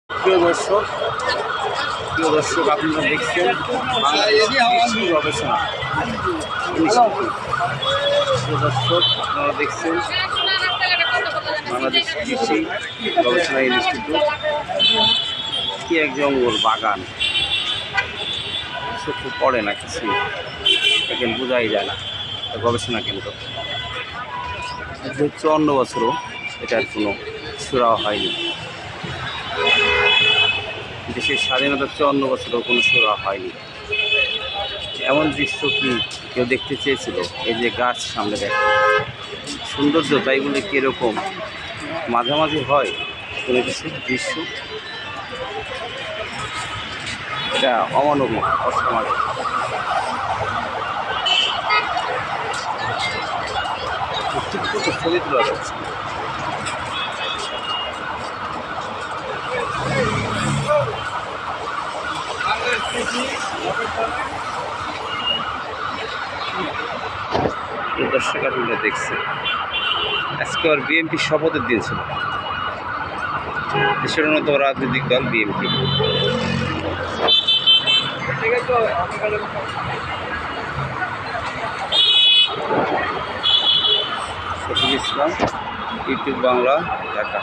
প্রিয় দর্শক আপনারা দেখছেন কৃষি গবেষণা। প্রিয় দর্শক আপনারা দেখছেন বাংলাদেশ কৃষি গবেষণা ইনস্টিটিউট। কি এক জঙ্গল বাগান, চোখে পড়ে না কিছু, এখন বোঝাই যায় না। গবেষণা কেন্দ্র 54 বছরও এটার কোনো সুরাহা হয়নি। দেশের স্বাধীনতার 54 বছরও কোনো সুরাহা হয়নি। এমন দৃশ্য কি কেউ দেখতে চেয়েছিল? এই যে গাছ সামনে দেখে, সৌন্দর্য তাই বলে কীরকম মাঝামাঝি হয় কোনো কিছু দৃশ্য? এটা অমানবিক, অসামাজিক। ছবি তোলা যাচ্ছে। দর্শক আপনারা দেখছেন আজকে আর বিএনপির শপথের দিন ছিল। দেশের অন্যতম রাজনৈতিক দল বিএনপি। শফিকুল ইসলাম, ইউটিউব বাংলা, ঢাকা।